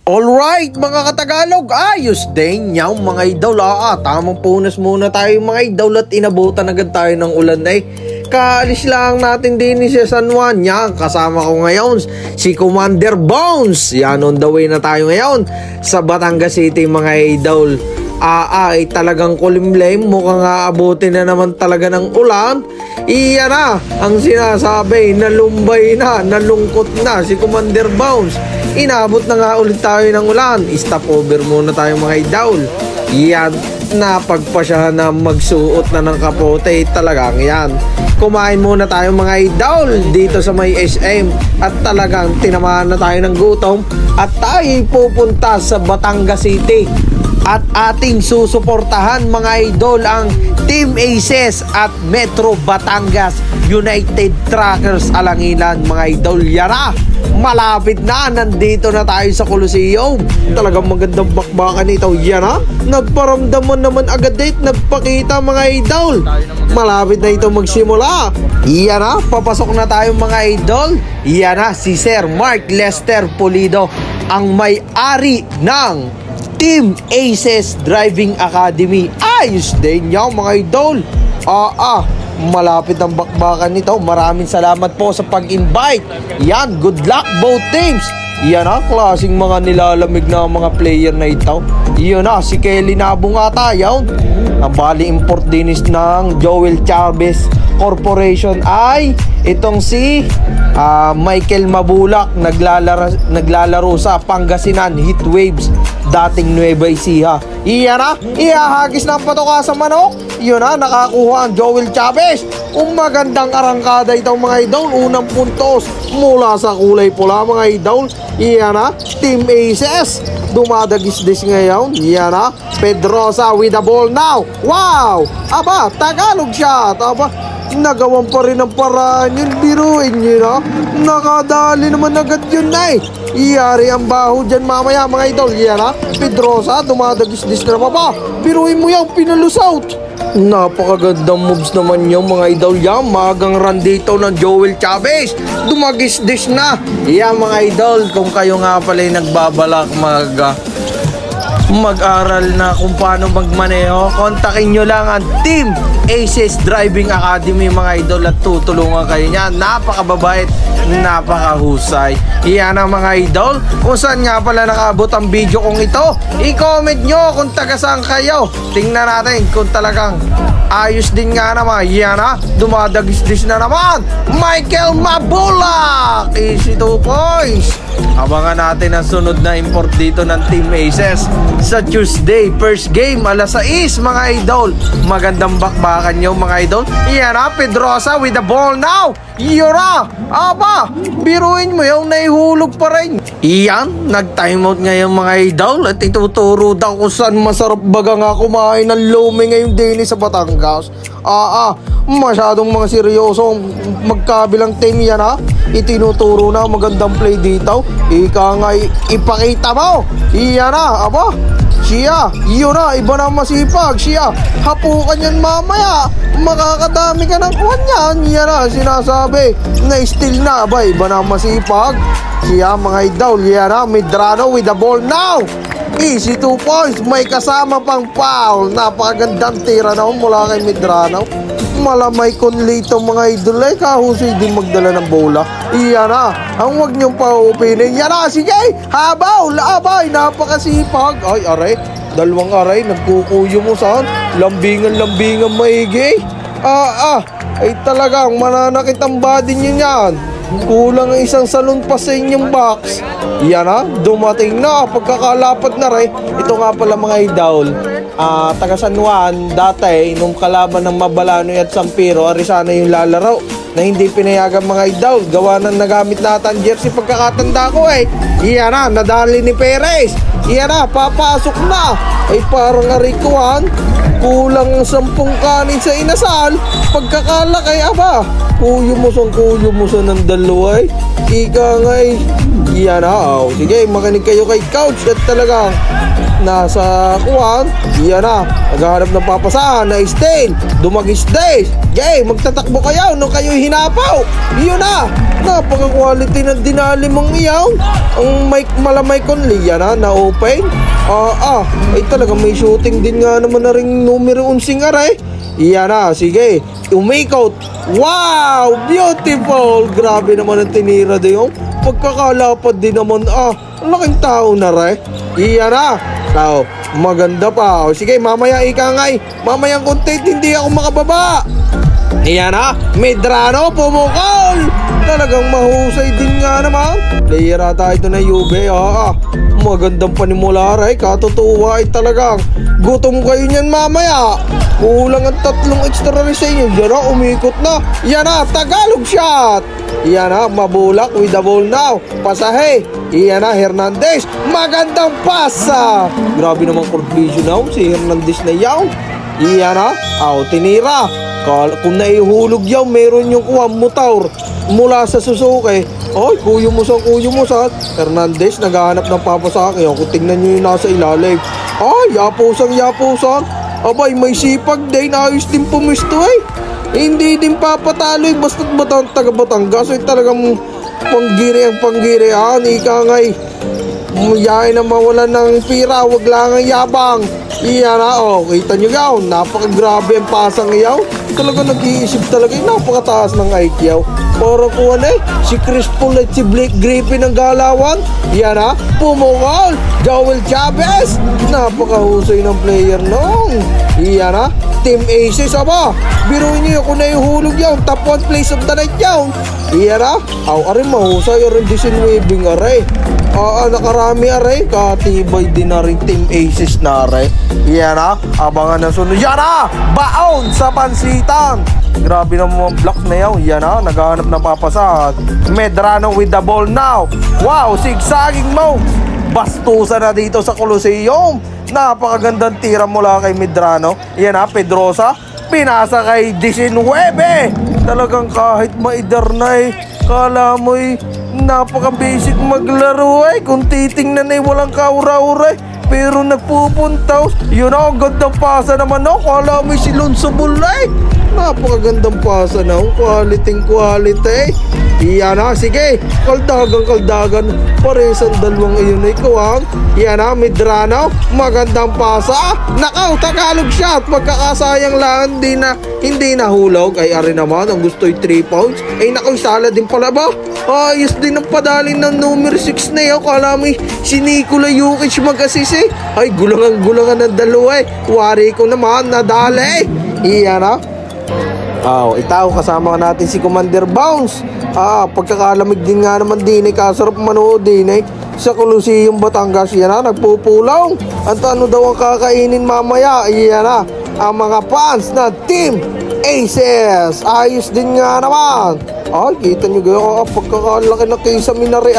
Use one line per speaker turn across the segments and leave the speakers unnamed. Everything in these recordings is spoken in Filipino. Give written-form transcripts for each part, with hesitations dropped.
Alright mga katagalog, ayos din yaw mga idol. Tamang punas muna tayo mga idol at inabutan agad tayo ng ulan kaalis lang natin din sa San Juan. Yan, kasama ko ngayon si Commander Bones. Yan, on the way na tayo ngayon sa Batangas City mga idol. Ay talagang kulimlim, mukhang aabutin na naman talaga ng ulan. Iyan na ang sinasabi, nalumbay na, nalungkot na si Commander Bones. Inabot na nga ulit tayo ng ulan. Stop over muna tayo mga idol. Yan, napagpasyahan na magsuot na ng kapote. Talagang yan, kumain muna tayo mga idol dito sa may SM. At talagang tinamaan na tayo ng gutom. At tayo pupunta sa Batangas City. At ating susuportahan mga idol ang Team Aces at Metro Batangas United Truckers Alangilan mga idol. Yara, malapit na, nandito na tayo sa Coliseum. Talagang magandang bakbakan ito. Yara, nagparamdaman naman agad nagpakita mga idol. Malapit na ito magsimula. Yara, papasok na tayo mga idol. Yara, si Sir Mark Lester Pulido ang may-ari ng Team Aces Driving Academy. Ayos din yan mga idol. Malapit ang bakbakan nito. Maraming salamat po sa pag-invite. Yan, good luck both teams. Yan klaseng mga nilalamig na mga player na ito. Yun si Kelly Nabong ata. Yan, ang bali import dinis ng Joel Chavez Corporation ay itong si Michael Mabulak, naglalaro sa Pangasinan Heatwaves, dating Nueva Ecija. Iyan ihahagis na ang patoka sa manok. Yun nakakuha ang Joel Chavez. Magandang arangkada itong mga idol. Unang puntos mula sa kulay pula mga idol. Iyan Team Aces dumadagis-dis ngayon. Iyan Pedrosa with the ball now. Wow! Tagalog shot. Nagawan pa rin ang paraan yun. Biruin yun nakadali naman agad yun iyari ang baho dyan mamaya mga idol. Yan Pedrosa dumadagis-dis na pa. Biruin mo yan, pinalus out. Napakagandang moves naman yung mga idol. Yan, magang run dito ng Joel Chavez. Dumagis-dis na. Yan mga idol, kung kayo nga pala nagbabalak mag-aral na kung paano magmaneho, kontakin nyo lang ang Team Aces Driving Academy mga idol at tutulungan kayo niyan. Napakababait, napakahusay. Iyan ang mga idol. Kung saan nga pala nakaabot ang video kong ito, i-comment nyo kung taga saan kayo. Tingnan natin kung talagang ayos din nga naman. Iyan dumadagis-dis na naman Michael Mabulak. Easy 2 points. Abangan natin ang sunod na import dito ng Team Aces sa Tuesday. First game, alas 6 mga idol. Magandang bakbakan nyo mga idol. Iyan Pedrosa with the ball now. Yura, biruin mo yung naihulog pa rin. Iyan, nag-timeout ngayon mga idol. At ituturo daw kung saan masarap baga nga kumain ng lumi ngayon din sa Batangas. Masyadong mga seryoso magkabilang team yan itinuturo na magandang play dito. Ika nga ipakita mo. Iyan siya, yun iba na masipag. Siya, hapukan yan mamaya. Makakadami ka ng kuhan yan. Yan sinasabi na still na. Iba na masipag. Siya mga idol. Yan Medrano with the ball now. Easy 2 points. May kasama pang foul. Napakagandang tira na mula kay Medrano. Malamay konlito mga idol kahusay din magdala ng bola. Iyan ang wag niyong paupinin. Yan sige, habaw, labay, napakasipag. Aray, dalawang aray, nagkukuyo mo saan? Lambingan maigi. Ay talagang mananakit ang body niyo yan. Kulang ang isang salon pa sa inyong box. Yan dumating na, pagkakalapat na rin. Ito nga pala mga idol, taga San Juan, dati nung kalaban ng Mabalanoy at Sampiro, Arizana yung lalaro na hindi pinayagan mga idol. Gawa ng nagamit natin jersey pagkakatanda ko Iyan nadali ni Perez. Iyan papasok na. Ay parang arikuhan, kulang 10 kanin sa inasal. Pagkakalakay kuyo mo sa ng dalawa Ika nga Iyan sige, makinig kayo kay coach. At talagang nasa kuwan. Yan na, naghahanap ng papasahan na Stain. Dumagis days. Yay, magtatakbo kayo nung kayo hinapaw. Yun na, napaka-quality ng dinali mong iyaw. Ang malamay konli, yan na-open. Ay talaga may shooting din nga naman na rin numero 11 aray. Iyan na, sige, umikot. Wow, beautiful. Grabe naman ang tinira din yung pagkakalapad din naman. Ang laking tao na rin. Iyan na. Tao, maganda pa. Sige, mamaya ikangay. Mamayang content, hindi ako makababa. Iyan na, Medrano, pumukol. Talagang mahusay din nga naman. Player ata ito na Juve. Magandang panimula rin. Katutuwa ay talagang gutom kayo niyan mamaya. Kulang ang 3 extra rin sa inyo. Yan na, umikot na. Yan na, Tagalog shot. Yan na, Mabulak with the ball now. Pasahe. Yan na, Hernandez. Magandang pasa. Grabe naman conclusion na si Hernandez na yaw. Yan na, tinira. Kung naihulog yaw, meron yung kuha mutaur mula sa Suzuki. Ay, kuyo mo sa Hernandez, naghahanap ng papasahan. Kung tingnan nyo yung nasa ilalim. Ay, yapusan. Abay, may sipag din. Ayos din pumisto eh. Hindi din papatalo eh. Basta't taga Batangas. Ay talagang panggiri. Ika nga'y muyain na mawalan ng pira. Wag lang ang yabang. Iyan na, kita nyo yaw. Napakagrabe ang pasang yaw. Talaga nag-iisip talaga. Napakataas ng IQ. Parang kuwan eh. Si Chris Paul at si Blake Griffin ang galawan. Iyan na, pumukol. Joel Chavez. Napakahusay ng player nung. Iyan na, Team Aces. Biruin nyo kung naihulog yaw. Top 1 place of the night yaw. Iyan na, arin mahusay. Arin disinwebing aray. Nakarami aray. Katibay din na rin Team Aces na aray. Iyan na, abangan na sunod. Iyan na, baon sa pansitan. Grabe na mga blocks na yaw. Yan na, naghahanap na papasahan. Medrano with the ball now. Wow, sigsaging mo. Bastusa na dito sa Coliseum. Napakagandang tira mula kay Medrano. Yan na, Pedrosa. Pinasa kay 19. Talagang kahit maidar na eh. Kala mo'y napaka-basic maglaro eh. Kung titingnan eh, walang kaura-ura eh. Pero nagpupuntaw. Yun na, ang gandang pasa naman no. Kala mo'y si Lonzo Bulay. Napakagandang pasa na. Quality. Iyan na, sige. Kaldagan. Pares ang dalawang iyon ay kuwang. Iyan na, Medrano. Magandang pasa. Nakaw, Tagalog shot. Pagkakasayang lang, hindi nahulog. Ay, ari naman, ang gusto'y 3 points. Ay, nakaw, sala din pala ba? Ayos din ang padaling ng numero 6 na yun. Kala mo si Nikola Jokic mag-assist eh. Ay, gulangan ng dalawa eh. Wari ko naman, nadali. Iyan na. Itaw, kasama natin si Commander Bounce. Pagkakalamig din nga naman din eh. Kasarap manood din eh. Sa Coliseum Batangas. Yan na, nagpupulaw. Ano daw ang kakainin mamaya? Yan na, ang mga fans na Team Aces. Ayos din nga naman. Kita nyo gaya. Pagkakalaki na kaysa minari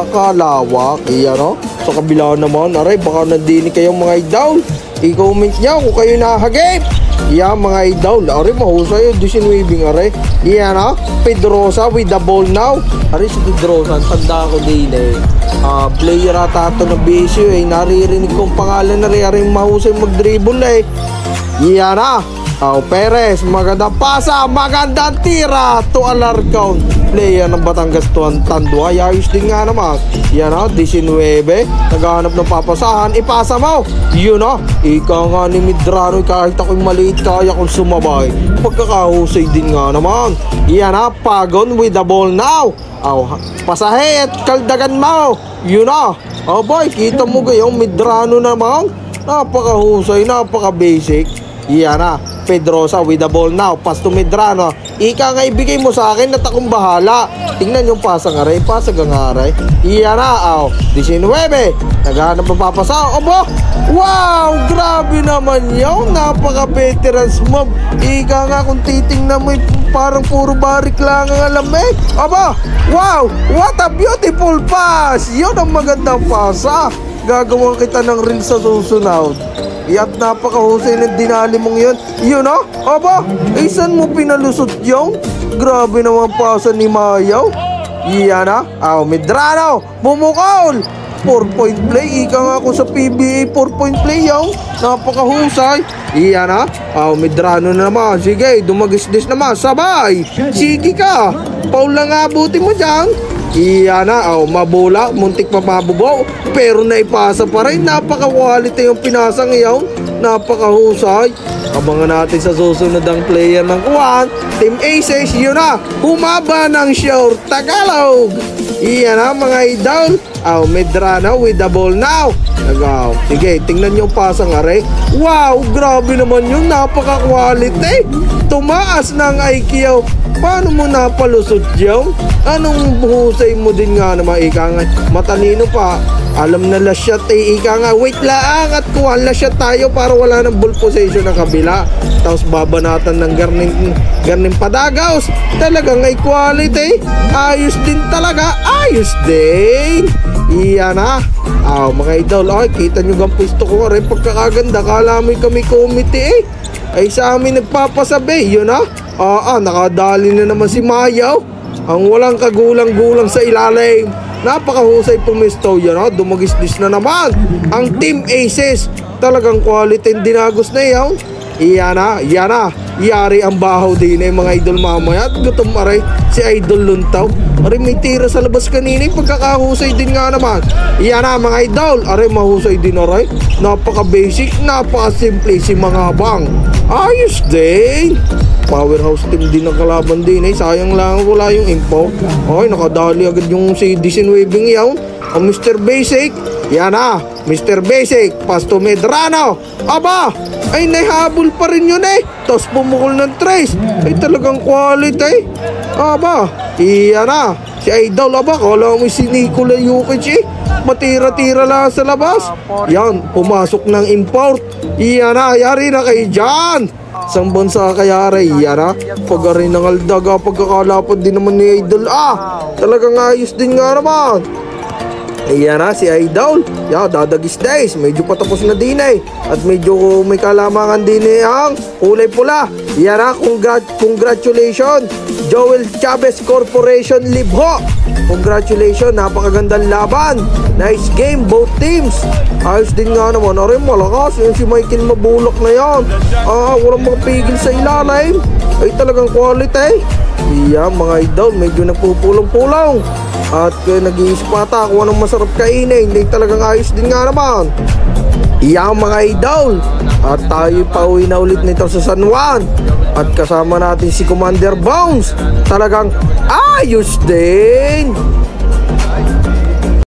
kalawak. Iyan no. Sa kabila naman, aray, baka nandini kayong mga idol. I-comment nyo kung kayo nahagip. Yan mga idol. Aray, mahusay. Disinwebing aray. Yan na, Pedrosa with the ball now. Aray, si Pedrosa, tanda ko din eh. Player ata ito na BSU eh. Naririnig kong pangalan na rin. Aray, mahusay mag-dribble eh. Yan na. Perez, magandang pasa, magandang tira to Alarcon. Player ng Batangas Tandua, ayos din nga naman. Yan na, 19. Naghahanap ng papasahan, ipasa mo. Yun na, ika nga ni Medrano, kahit ako'y maliit, kaya kong sumabay. Pagkakahusay din nga naman. Yan na, Pagon with the ball now. Pasahe at kaldagan mo. Yun na. Boy, kita mo gayong Medrano naman. Napakahusay, napaka-basic. Yan na, Pedrosa with the ball now. Pass to Medrano. Ika nga ibigay mo sa akin at akong bahala. Tingnan yung pasang aray. Pasagang aray. Yan na, 19. Naghahanap ng papasa. Wow, grabe naman yun. Napaka-veterans mob. Ika nga kung titingnan mo, parang puro barik lang ang alam eh. Wow, what a beautiful pass. Yun ang magandang pasa. Gagawa kita ng reel sa susunod. At napakahusay ng dinali mong yun. Yun o? Saan mo pinalusot yun? Grabe naman pasa ni Mayaw. Yan na. Medrano. Bumukol. 4-point play. Ika nga ako sa PBA 4-point play yaw. Napakahusay. Iyan na. Medrano na naman. Sige, dumagis-dis naman. Sabay. Sige ka. Paul lang abuti mo dyan. Iyan na. Mabola. Muntik pa mabubaw. Pero naipasa pa rin. Napaka-quality yung pinasang yaw. Napakahusay. Abangan natin sa susunod ang player ng Kuwan. Team Aces, yun na. Humaba ng short Tagalog. Iyan na mga idol. Medrano with the ball now. Sige, tingnan nyo pasang are. Wow, grabe naman yun. Napaka-quality. Tumaas ng IQ. Paano mo napalusot yun? Anong husay mo din nga naman, ika nga. Matalino pa. Alam na last shot ika nga. Wait lang at kuha last shot tayo para wala ng ball possession ng kabila. Tapos babanatan ng garning padagaos. Talagang ay quality. Ayos din talaga. Ayos din. Iyan na. Mga idol. Kita nyo gang pusto ko rin. Pagkakaganda. Kala mo kami committee ay sa amin nagpapasabi. Yun na. Nakadali na naman si Mayaw. Ang walang kagulang-gulang sa ilalim. Napakahusay pumisto yan. Dumagis-dis na naman ang Team Aces. Talagang quality dinagos na yan. Iyan na. Yari ang bahaw din mga idol mamaya. At gutom aray si Idol Luntaw. Aray may tira sa labas kanina. Pagkakahusay din nga naman. Iyan na mga idol. Aray mahusay din aray. Napaka-basic. Napaka-simple si mga bang. Ayos din. Powerhouse team din ang kalaban din sayang lang wala yung info. Nakadali agad yung si Disinwaving yaw. Ang Mr. Basic. Yan na. Mr. Basic. Pasto Medrano. Aba. Ay nahabol pa rin yun Tapos pumukol ng trace. Ay talagang quality. Aba. Iyan na. Si Idol. Aba. Kala mo si Nikola Jokic matira-tira lang sa labas. Yan. Pumasok ng import. Iyan na. Yari na kayo dyan. Isang bansa kaya rin, yan pag rin ng aldaga, pagkakalapad din naman ni Idol. Talagang ayos din nga naman. Ayan na si Idol. Dadagis days. Medyo patapos na din at medyo may kalamangan din ang kulay pula. Yan na, congratulations Joel Chavez Corporation Libho. Congratulations, napakagandang laban. Nice game, both teams. Ayos din nga naman. Malakas yung si Michael Mabulok na yan. Walang makapigil sa ilalim. Ay talagang quality. Iyan mga idol, medyo nagpupulong-pulong. At nag-iispata kung anong masarap kainin. Hindi talagang ayos din nga naman. Iyan mga idol. At tayo pauwi na ulit nito sa San Juan. At kasama natin si Commander Bounce. Talagang ayos din.